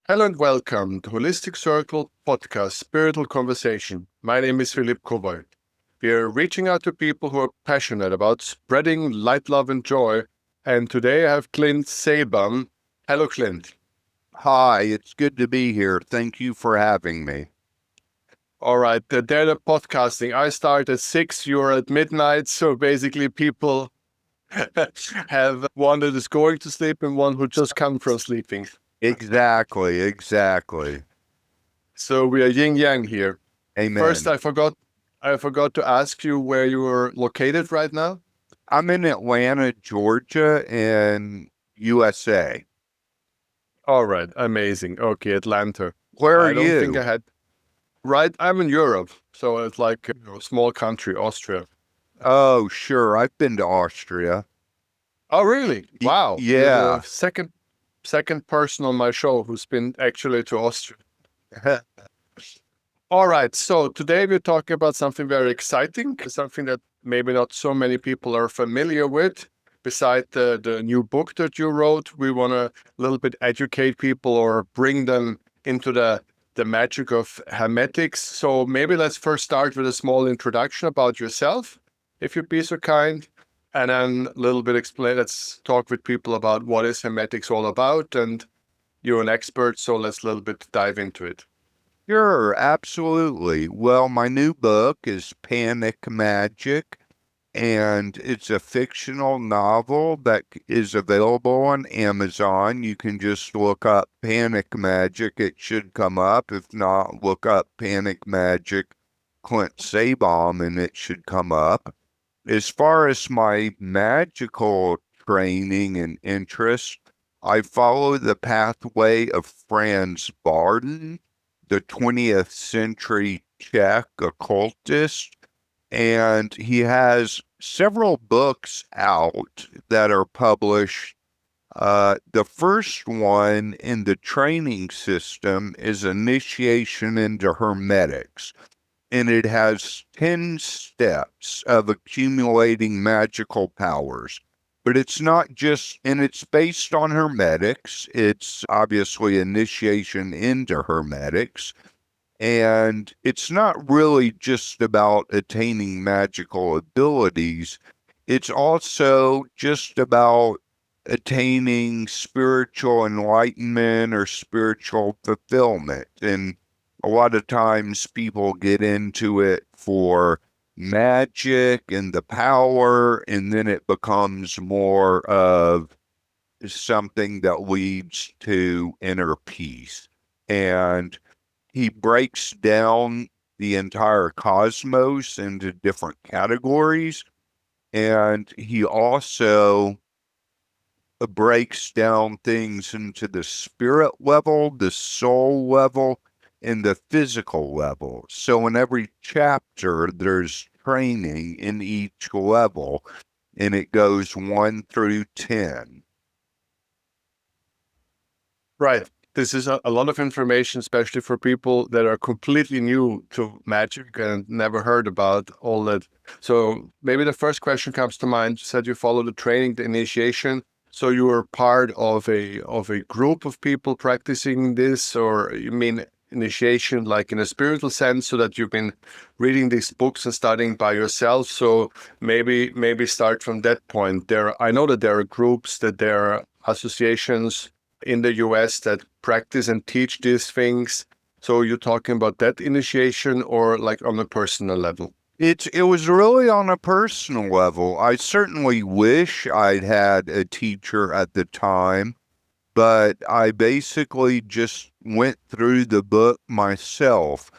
Hello and welcome to Holistic Circle Podcast Spiritual Conversation. My name is Philipp Kobald. We are reaching out to people who are passionate about spreading light, love, and joy. And today I have Clint Sabom. Hello, Clint. Hi, it's good to be here. Thank you for having me. All right, they're the podcasting. I start at 6, you're at midnight. So basically, people have one that is going to sleep and one who just come from sleeping. Exactly. So we are yin yang here. First, Amen. I forgot to ask you where you are located right now. I'm in Atlanta, Georgia, in USA. All right, amazing. Okay, Atlanta. Where are I don't think you? I had. Right, I'm in Europe, so it's like a small country, Austria. Oh, sure. I've been to Austria. Oh, really? Wow, you're the Yeah. second person on my show who's been actually to Austria. All right, so today we're talking about something very exciting, something that maybe not so many people are familiar with. Beside the new book that you wrote, we want to a little bit educate people or bring them into the magic of Hermetics. So maybe let's first start with a small introduction about yourself, if you'd be so kind, and then a little bit explain. Let's talk with people about what is Hermetics all about, and you're an expert, so let's a little bit dive into it. Sure, absolutely. Well, my new book is Panic Magic, and it's a fictional novel that is available on Amazon. You can just look up Panic Magic. It should come up. If not, look up Panic Magic Clint Sabom and it should come up. As far as my magical training and interest, I follow the pathway of Franz Bardon, the 20th century Czech occultist, and he has several books out that are published. The first one in the training system is Initiation into Hermetics, and it has 10 steps of accumulating magical powers. But it's not just, and it's based on Hermetics. It's obviously initiation into Hermetics. And it's not really just about attaining magical abilities. It's also just about attaining spiritual enlightenment or spiritual fulfillment. And a lot of times people get into it for magic and the power, and then it becomes more of something that leads to inner peace. And he breaks down the entire cosmos into different categories, and he also breaks down things into the spirit level, the soul level, and the physical level. So in every chapter, there's training in each level, and it goes 1 through 10. Right. This is a lot of information, especially for people that are completely new to magic and never heard about all that. So maybe the first question comes to mind. You said you follow the training, the initiation. So you were part of a group of people practicing this, or you mean initiation like in a spiritual sense, so that you've been reading these books and studying by yourself. So maybe start from that point. I know that there are groups, that there are associations in the US that practice and teach these things. So you're talking about that initiation or like on a personal level? It was really on a personal level. I certainly wish I'd had a teacher at the time, but I basically just went through the book myself.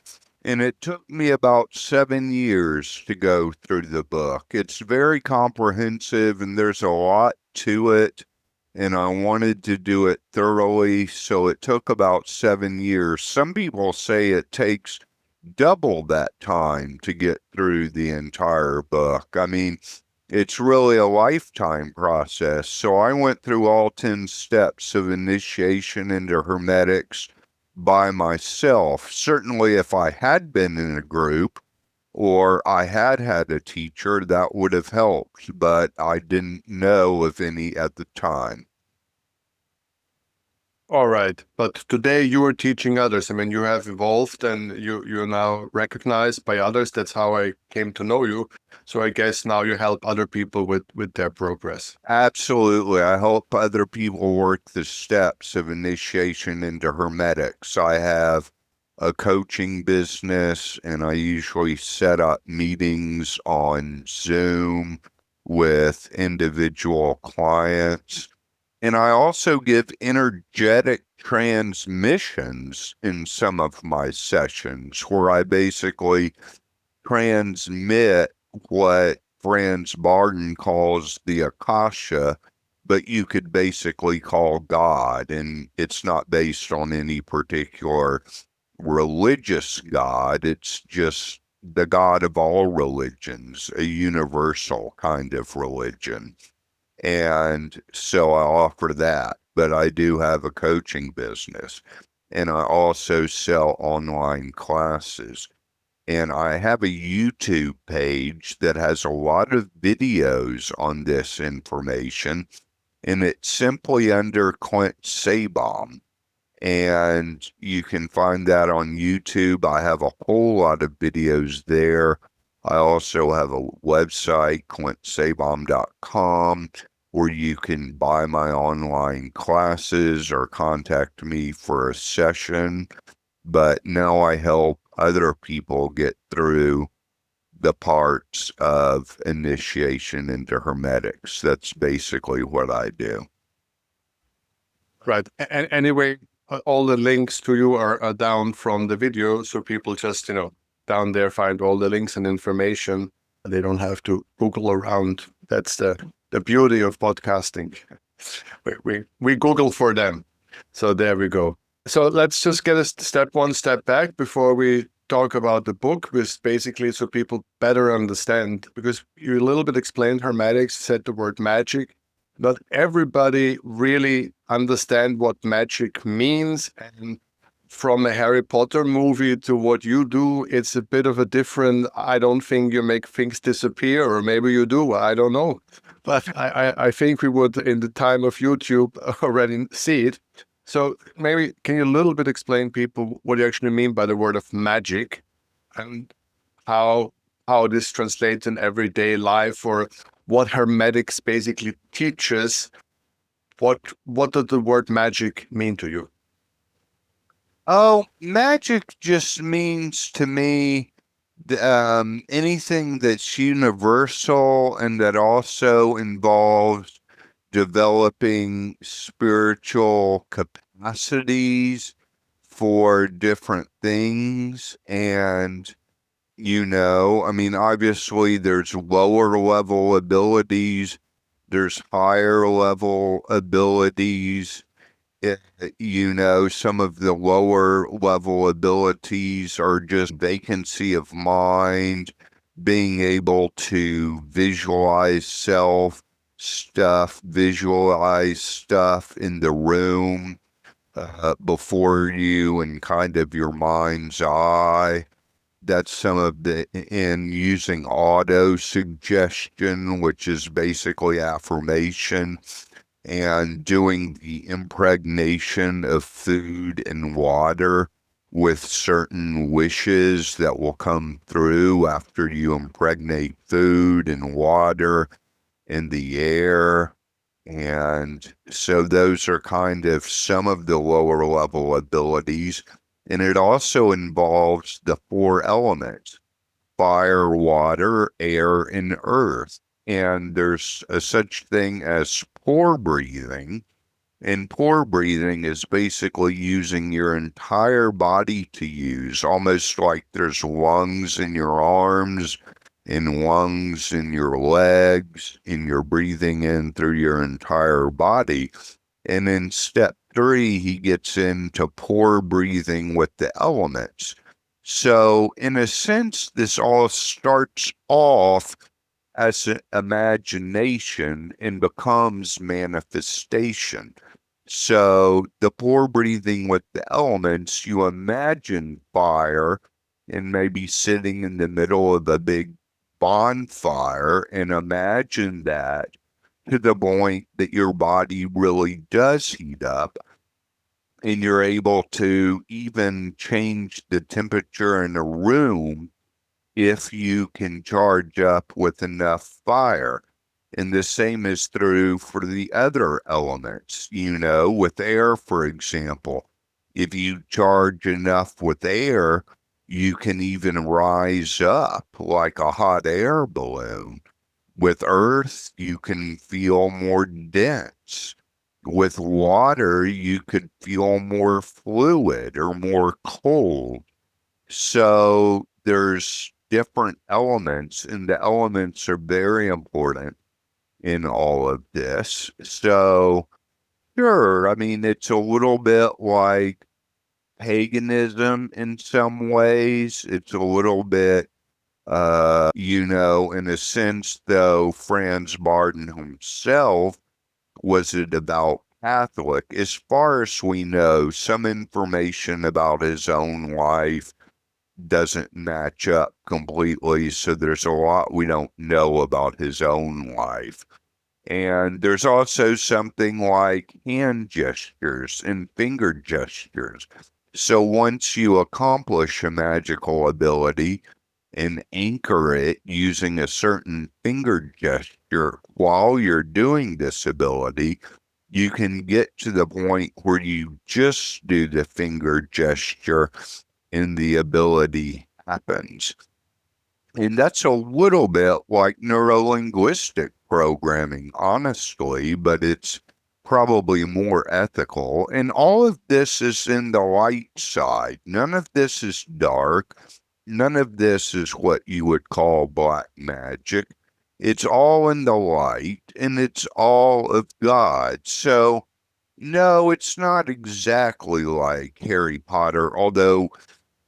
And it took me about 7 years to go through the book. It's very comprehensive and there's a lot to it. And I wanted to do it thoroughly, so it took about 7 years. Some people say it takes double that time to get through the entire book. I mean, it's really a lifetime process. So I went through all 10 steps of initiation into Hermetics by myself. Certainly, if I had been in a group or I had had a teacher, that would have helped, but I didn't know of any at the time. All right. But today you are teaching others. I mean, you have evolved and you're now recognized by others. That's how I came to know you. So I guess now you help other people with their progress. Absolutely. I help other people work the steps of initiation into Hermetics. I have a coaching business and I usually set up meetings on Zoom with individual clients. And I also give energetic transmissions in some of my sessions where I basically transmit what Franz Bardon calls the Akasha, but you could basically call God, and it's not based on any particular religious God. It's just the God of all religions, a universal kind of religion. And so I offer that, but I do have a coaching business, and I also sell online classes. And I have a YouTube page that has a lot of videos on this information, and it's simply under Clint Sabom. And you can find that on YouTube. I have a whole lot of videos there. I also have a website, clintsabom.com, where you can buy my online classes or contact me for a session. But now I help other people get through the parts of initiation into Hermetics. That's basically what I do. Right. Anyway, all the links to you are down from the video. So people just, down there find all the links and information. They don't have to Google around. That's the beauty of podcasting. We Google for them. So there we go. So let's just get one step back before we talk about the book, which basically so people better understand, because you a little bit explained Hermetics, said the word magic. Not everybody really understand what magic means. And from a Harry Potter movie to what you do, it's a bit of a different, I don't think you make things disappear, or maybe you do, I don't know. But I think we would, in the time of YouTube, already see it. So maybe can you a little bit explain people what you actually mean by the word of magic and how this translates in everyday life, or what Hermetics basically teaches? What does the word magic mean to you? Oh, magic just means to me anything that's universal and that also involves developing spiritual capacities for different things. And, I mean, obviously there's lower level abilities, there's higher level abilities. Some of the lower level abilities are just vacancy of mind, being able to visualize stuff in the room before you and kind of your mind's eye. That's in using auto suggestion, which is basically affirmation, and doing the impregnation of food and water with certain wishes that will come through after you impregnate food and water in the air. And so those are kind of some of the lower level abilities. And it also involves the four elements: fire, water, air, and earth. And there's a such thing as pore breathing. And pore breathing is basically using your entire body to use, almost like there's lungs in your arms and lungs in your legs, and you're breathing in through your entire body. And in step 3, he gets into pore breathing with the elements. So, in a sense, this all starts off as an imagination and becomes manifestation. So, the pore breathing with the elements, you imagine fire and maybe sitting in the middle of a big bonfire, and imagine that to the point that your body really does heat up. and you're able to even change the temperature in a room if you can charge up with enough fire. And the same is true for the other elements, with air, for example. If you charge enough with air, you can even rise up like a hot air balloon. With earth, you can feel more dense. With water, you could feel more fluid or more cold. So there's different elements, and the elements are very important in all of this. So, sure, I mean, it's a little bit like paganism in some ways. It's a little bit, in a sense, though, Franz Bardon himself was a devout Catholic. As far as we know, some information about his own life doesn't match up completely, so there's a lot we don't know about his own life. And there's also something like hand gestures and finger gestures. So once you accomplish a magical ability and anchor it using a certain finger gesture while you're doing this ability, you can get to the point where you just do the finger gesture and the ability happens. And that's a little bit like neurolinguistic programming, honestly, but it's probably more ethical. And all of this is in the light side. None of this is dark. None of this is what you would call black magic. It's all in the light and it's all of God. So, no, it's not exactly like Harry Potter, although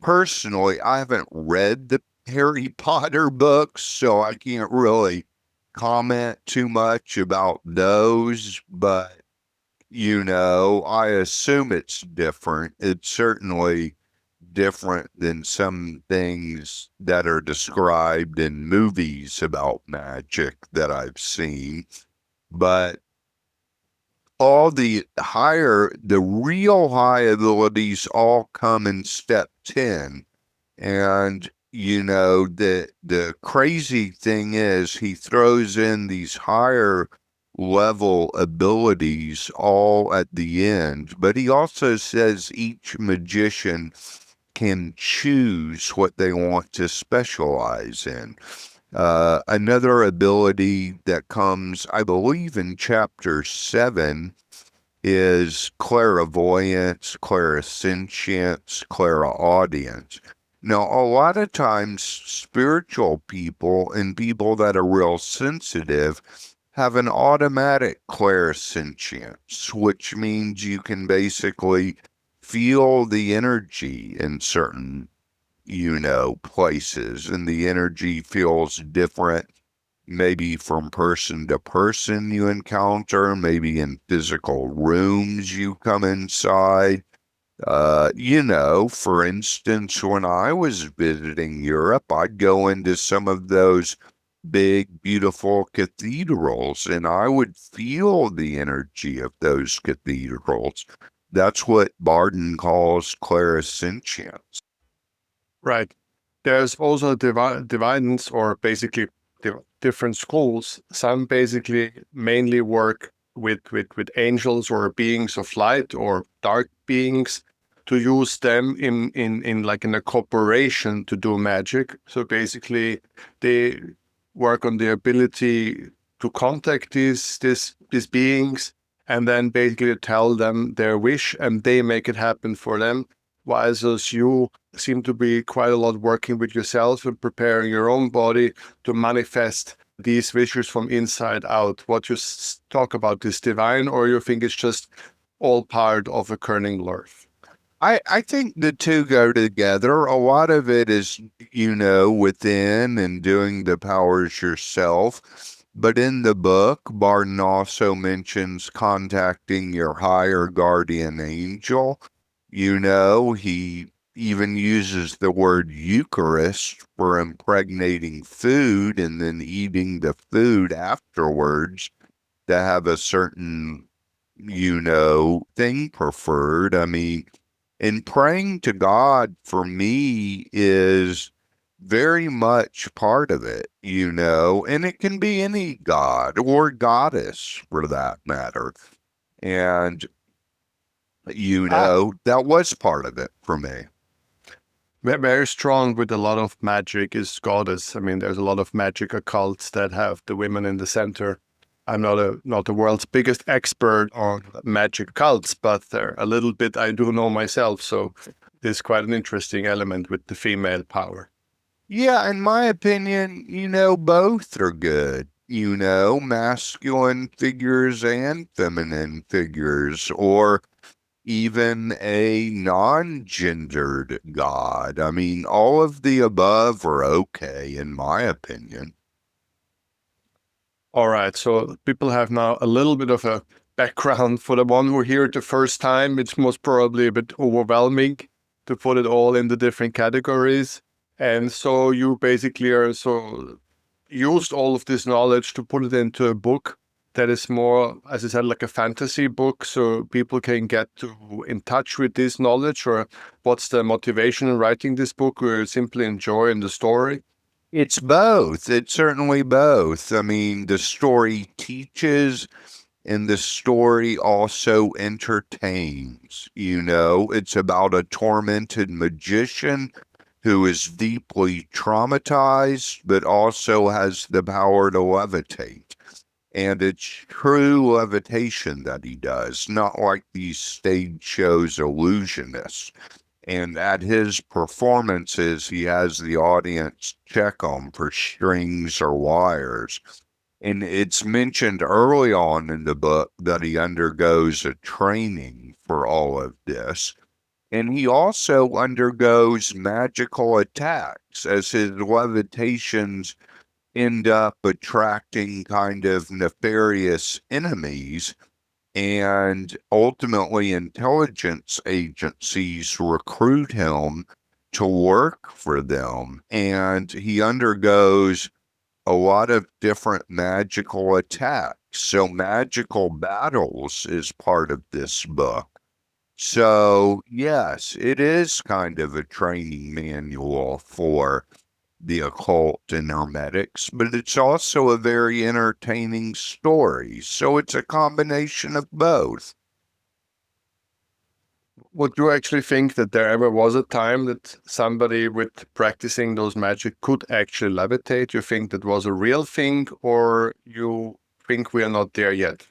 personally, I haven't read the Harry Potter books, so I can't really comment too much about those, but I assume it's different. It's certainly different than some things that are described in movies about magic that I've seen. But the real high abilities all come in step 10. And the crazy thing is he throws in these higher level abilities all at the end, but he also says each magician can choose what they want to specialize in. Another ability that comes, I believe, in chapter 7 is clairvoyance, clairsentience, clairaudience. Now, a lot of times, spiritual people and people that are real sensitive have an automatic clairsentience, which means you can basically feel the energy in certain, places, and the energy feels different maybe from person to person you encounter, maybe in physical rooms you come inside. For instance, when I was visiting Europe, I'd go into some of those big, beautiful cathedrals and I would feel the energy of those cathedrals. That's what Bardon calls clairsentience. Right. There's also dividends, or basically different schools. Some basically mainly work with angels or beings of light or dark beings, to use them in like in a corporation to do magic. So basically they work on the ability to contact these beings, and then basically tell them their wish and they make it happen for them. Whilst you seem to be quite a lot working with yourself and preparing your own body to manifest these wishes from inside out. What you talk about is divine, or you think it's just all part of a kerning lurf? I think the two go together. A lot of it is, within and doing the powers yourself. But in the book, Barton also mentions contacting your higher guardian angel. He even uses the word Eucharist for impregnating food and then eating the food afterwards to have a certain thing preferred. I mean, and praying to God for me is very much part of it, and it can be any god or goddess for that matter. And, Ah, that was part of it for me. very strong with a lot of magic is goddess. I mean, there's a lot of magic occults that have the women in the center. I'm not the world's biggest expert on magic cults, but a little bit I do know myself. So there's quite an interesting element with the female power. Yeah, in my opinion, both are good. Masculine figures and feminine figures, or even a non-gendered god. I mean, all of the above are okay, in my opinion. All right, so people have now a little bit of a background. For the one who hear it the first time, it's most probably a bit overwhelming to put it all in the different categories. And so you basically are so used all of this knowledge to put it into a book that is more, as I said, like a fantasy book, so people can get to in touch with this knowledge. Or what's the motivation in writing this book? Or simply enjoying the story? It's both. It's certainly both. I mean, the story teaches and the story also entertains. It's about a tormented magician who is deeply traumatized, but also has the power to levitate. And it's true levitation that he does, not like these stage shows illusionists. And at his performances, he has the audience check them for strings or wires. And it's mentioned early on in the book that he undergoes a training for all of this. And he also undergoes magical attacks as his levitations end up attracting kind of nefarious enemies. And ultimately, intelligence agencies recruit him to work for them. And he undergoes a lot of different magical attacks. So, magical battles is part of this book. So, yes, it is kind of a training manual for the occult and hermetics, but it's also a very entertaining story. So, it's a combination of both. Would you actually think that there ever was a time that somebody with practicing those magic could actually levitate? You think that was a real thing, or you think we are not there yet?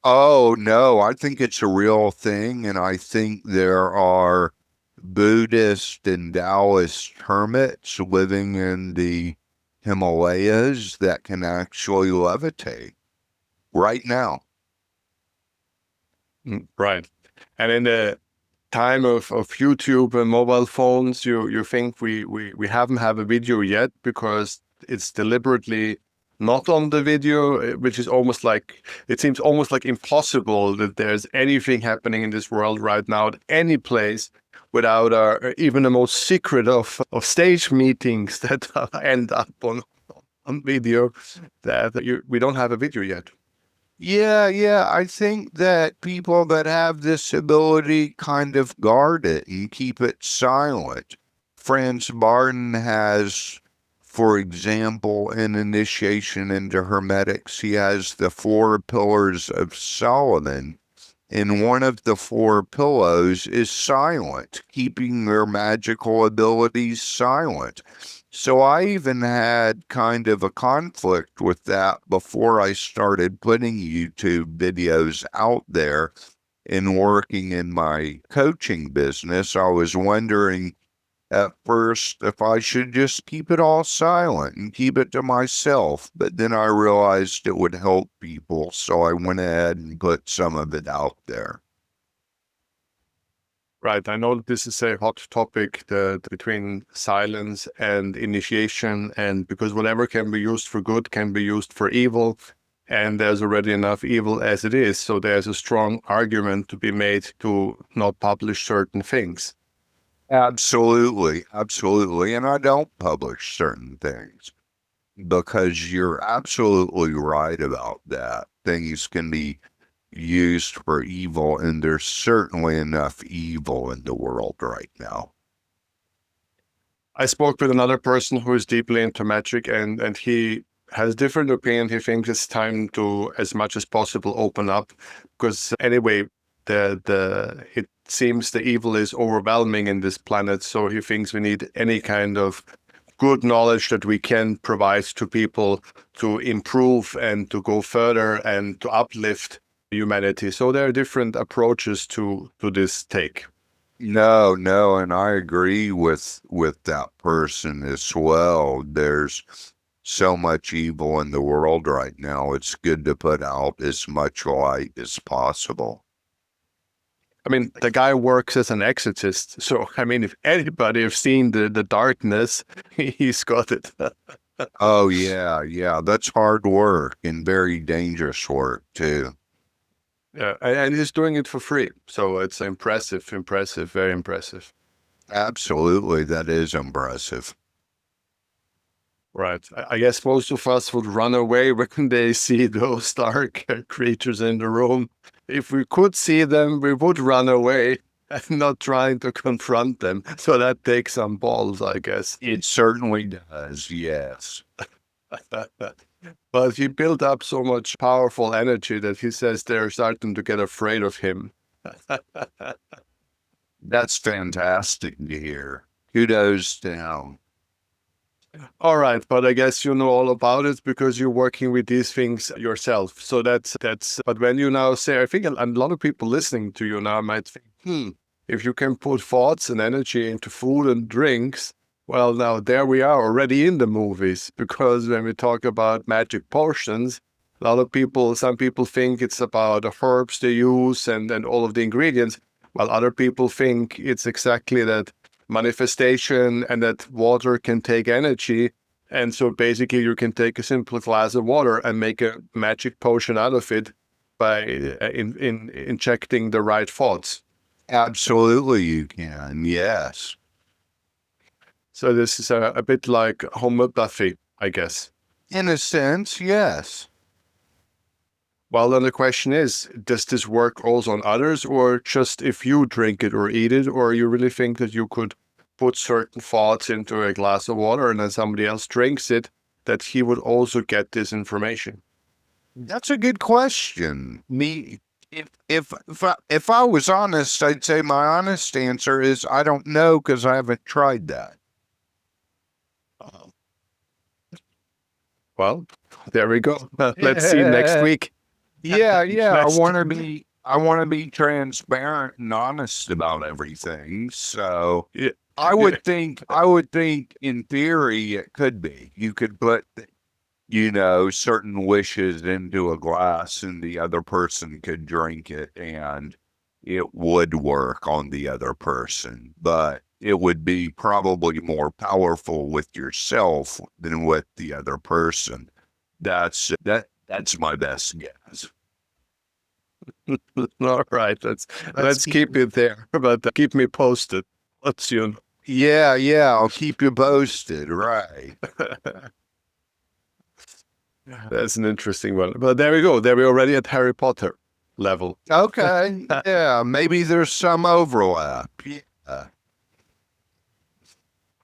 Oh, no, I think it's a real thing, and I think there are Buddhist and Taoist hermits living in the Himalayas that can actually levitate right now. Right. And in the time of YouTube and mobile phones, you think we haven't have a video yet because it's deliberately not on the video, which is almost like it seems almost like impossible that there's anything happening in this world right now at any place without even the most secret of stage meetings that end up on video that we don't have a video yet. Yeah, I think that people that have this ability kind of guard it and keep it silent. Franz Bardon has, for example, an initiation into Hermetics. He has the 4 pillars of Solomon, and one of the 4 pillars is silent, keeping their magical abilities silent. So I even had kind of a conflict with that before I started putting YouTube videos out there and working in my coaching business. I was wondering at first if I should just keep it all silent and keep it to myself, but then I realized it would help people, so I went ahead and put some of it out there. Right. I know that this is a hot topic, between silence and initiation, and because whatever can be used for good can be used for evil, and there's already enough evil as it is. So there's a strong argument to be made to not publish certain things. Absolutely, absolutely. And I don't publish certain things because you're absolutely right about that. Things can be used for evil, and there's certainly enough evil in the world right now. I spoke with another person who is deeply into magic, and he has different opinion. He thinks it's time to, as much as possible, open up, because anyway, it seems the evil is overwhelming in this planet. So he thinks we need any kind of good knowledge that we can provide to people to improve and to go further and to uplift humanity. So there are different approaches to this take. No, and I agree with that person as well. There's so much evil in the world right now. It's good to put out as much light as possible. I mean, the guy works as an exorcist. So, I mean, if anybody have seen the darkness, he's got it. Oh, yeah. That's hard work and very dangerous work, too. Yeah, and he's doing it for free. So it's impressive, very impressive. Absolutely, that is impressive. Right. I guess most of us would run away when they see those dark creatures in the room. If we could see them, we would run away and not trying to confront them. So that takes some balls, I guess. It certainly does, yes. But he built up so much powerful energy that he says they're starting to get afraid of him. That's fantastic to hear. Kudos to him. All right, but I guess you know all about it because you're working with these things yourself. So that's. But when you now say, I think a lot of people listening to you now might think, if you can put thoughts and energy into food and drinks, well, now there we are already in the movies. Because when we talk about magic potions, some people think it's about the herbs they use and all of the ingredients, while other people think it's exactly that manifestation and that water can take energy. And so basically you can take a simple glass of water and make a magic potion out of it by injecting the right thoughts. Absolutely, you can, yes. So this is a bit like homeopathy, I guess. In a sense, yes. Well, then the question is, does this work also on others, or just if you drink it or eat it, or you really think that you could put certain thoughts into a glass of water and then somebody else drinks it, that he would also get this information? That's a good question. If I was honest, I'd say my honest answer is I don't know because I haven't tried that. Well, there we go. Let's see next week. Yeah. I want to be transparent and honest about everything. So Yeah. I would think in theory it could be. You could put certain wishes into a glass and the other person could drink it and it would work on the other person, but it would be probably more powerful with yourself than with the other person. That's my best guess. All right, let's keep it there, but keep me posted. Let's you. Yeah, I'll keep you posted. Right. That's an interesting one. But there we go. There we're already at Harry Potter level. Okay. Yeah, maybe there's some overlap. Yeah.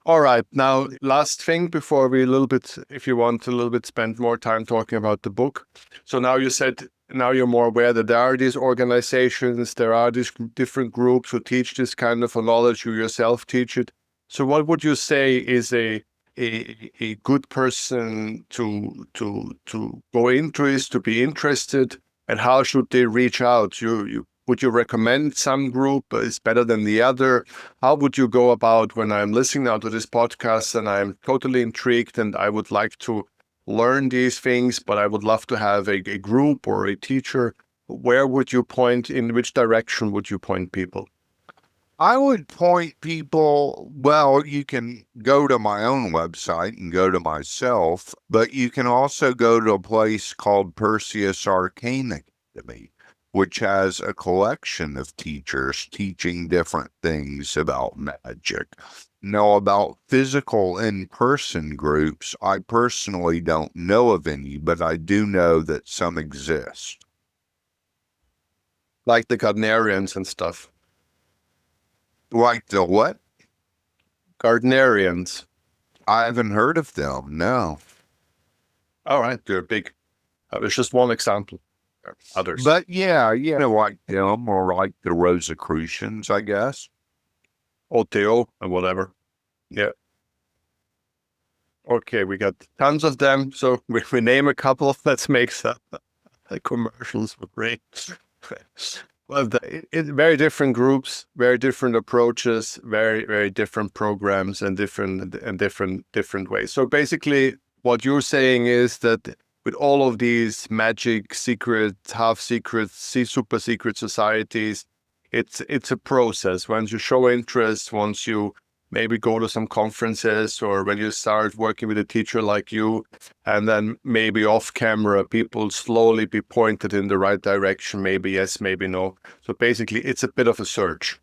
All right. Now, last thing before we if you want a little bit, spend more time talking about the book. So now you said, now you're more aware that there are these organizations, there are these different groups who teach this kind of knowledge. You yourself teach it. So what would you say is a good person to go into, is to be interested, and how should they reach out? Would you recommend some group is better than the other? How would you go about when I'm listening now to this podcast and I'm totally intrigued and I would like to learn these things, but I would love to have a group or a teacher? Where would you point? In which direction would you point people? I would point people, well, you can go to my own website and go to myself, but you can also go to a place called Perseus Arcane Academy, which has a collection of teachers teaching different things about magic. Now, about physical in-person groups, I personally don't know of any, but I do know that some exist. Like the Gardnerians and stuff. Like the what? Gardnerians. I haven't heard of them, no. All right, they're big. It's just one example. There are others. But yeah, like them or like the Rosicrucians, I guess. OTO and whatever. Yeah. Okay, we got tons of them. So we name a couple. Let's make some commercials for free. Well, very different groups, very different approaches, very different programs, and different ways. So basically, what you're saying is that with all of these magic, secret, half secret, super secret societies, it's a process. Once you show interest, once you maybe go to some conferences, or when you start working with a teacher like you, and then maybe off camera, people slowly be pointed in the right direction. Maybe yes, maybe no. So basically, it's a bit of a search.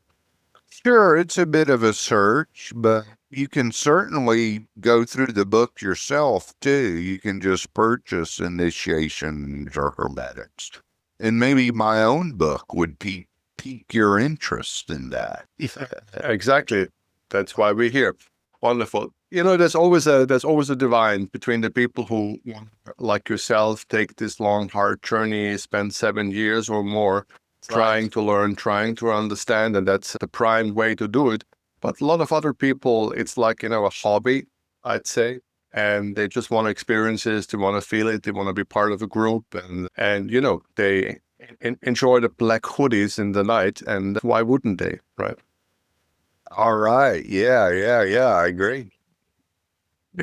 Sure, it's a bit of a search, but you can certainly go through the book yourself too. You can just purchase Initiations or Hermetics. And maybe my own book would pique your interest in that. Exactly. That's why we're here. Wonderful. There's always a divine between the people who, like yourself, take this long, hard journey, spend 7 years or more trying to learn, trying to understand, and that's the prime way to do it. But a lot of other people, it's like, a hobby, I'd say, and they just want experiences, they want to feel it, they want to be part of a group, and they enjoy the black hoodies in the night, and why wouldn't they, right? All right. Yeah, I agree.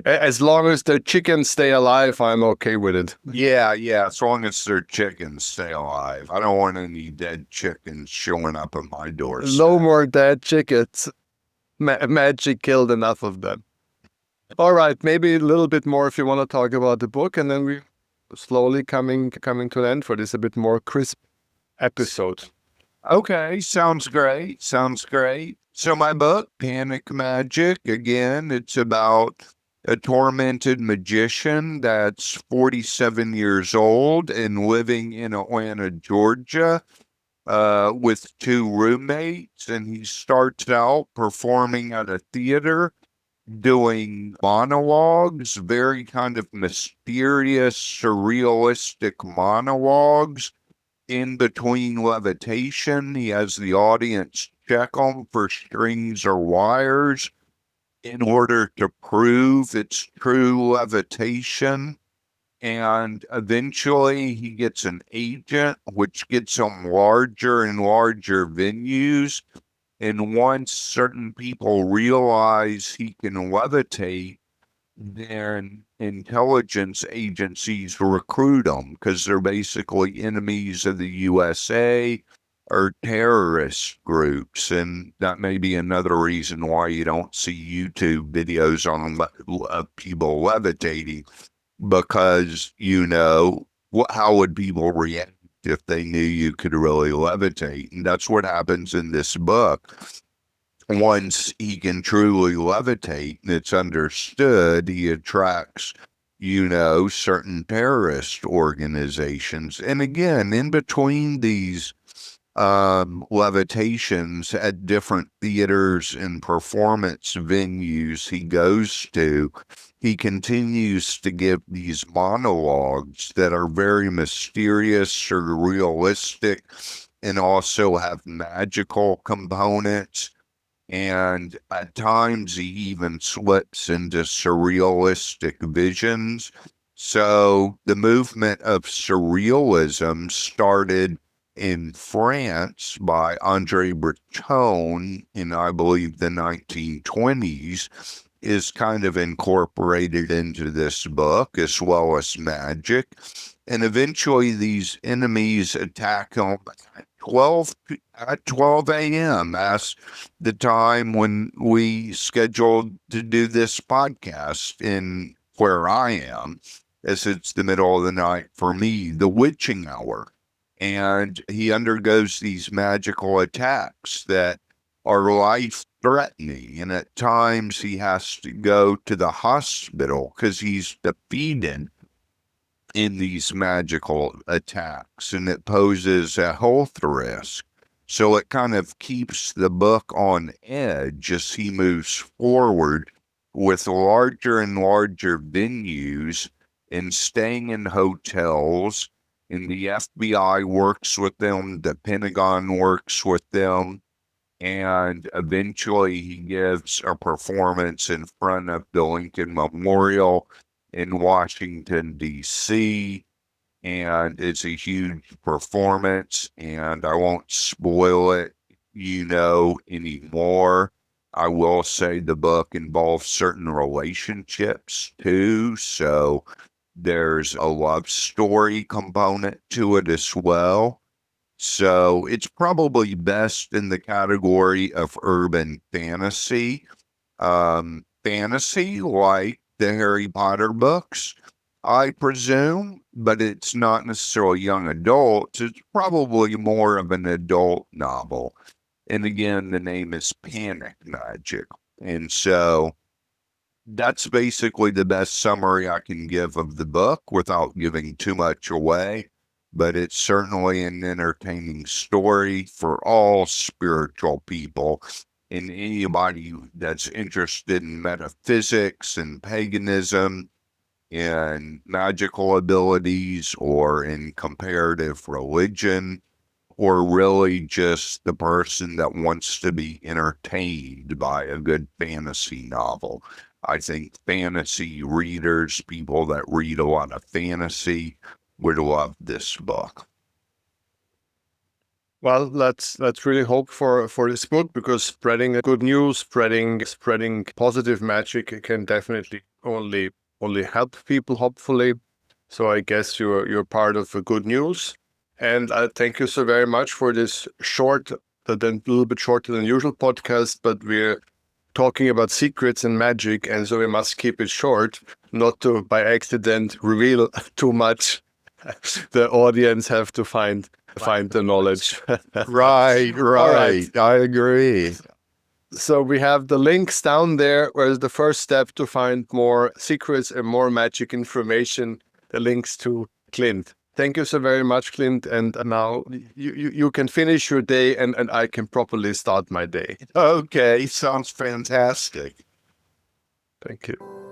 As long as the chickens stay alive, I'm okay with it. Yeah, as long as their chickens stay alive. I don't want any dead chickens showing up at my doorstep. No more dead chickens. Magic killed enough of them. All right, maybe a little bit more if you want to talk about the book, and then we slowly coming to an end for this a bit more crisp episode. Okay, sounds great. So my book, Panic Magic, again, it's about a tormented magician that's 47 years old and living in Atlanta, Georgia, with 2 roommates. And he starts out performing at a theater, doing monologues, very kind of mysterious, surrealistic monologues. In between levitation, he has the audience check them for strings or wires in order to prove it's true levitation. And eventually he gets an agent, which gets him larger and larger venues. And once certain people realize he can levitate, then intelligence agencies recruit them because they're basically enemies of the USA or terrorist groups. And that may be another reason why you don't see YouTube videos on people levitating, because, how would people react if they knew you could really levitate? And that's what happens in this book. Once he can truly levitate and it's understood, he attracts, certain terrorist organizations. And again, in between these levitations at different theaters and performance venues he goes to, he continues to give these monologues that are very mysterious or realistic and also have magical components. And at times he even slips into surrealistic visions. So the movement of surrealism started in France by André Breton in, I believe, the 1920s, is kind of incorporated into this book, as well as magic. And eventually these enemies attack him at 12 a.m. That's the time when we scheduled to do this podcast in where I am, as it's the middle of the night for me, the witching hour. And he undergoes these magical attacks that are life-threatening. And at times he has to go to the hospital because he's defeated in these magical attacks, and it poses a health risk. So it kind of keeps the book on edge as he moves forward with larger and larger venues and staying in hotels. And the FBI works with them, the Pentagon works with them, and eventually he gives a performance in front of the Lincoln Memorial in Washington, D.C., and it's a huge performance, and I won't spoil it, anymore. I will say the book involves certain relationships too, so there's a love story component to it as well. So it's probably best in the category of urban fantasy. Fantasy like the Harry Potter books, I presume, but it's not necessarily young adults. It's probably more of an adult novel. And again, the name is Panic Magic. And so that's basically the best summary I can give of the book without giving too much away. But it's certainly an entertaining story for all spiritual people and anybody that's interested in metaphysics and paganism and magical abilities or in comparative religion, or really just the person that wants to be entertained by a good fantasy novel. I think fantasy readers, people that read a lot of fantasy, would love this book. Well, let's really hope for this book, because spreading good news, spreading positive magic can definitely only help people, hopefully. So I guess you're part of the good news. And I thank you so very much for this short, then a little bit shorter than usual podcast, but we're talking about secrets and magic, and so we must keep it short, not to by accident reveal too much. The audience have to find the knowledge. Right. All right. I agree. So we have the links down there, where the first step to find more secrets and more magic information, the links to Clint. Thank you so very much, Clint. And now you can finish your day, and I can properly start my day. Okay, sounds fantastic. Thank you.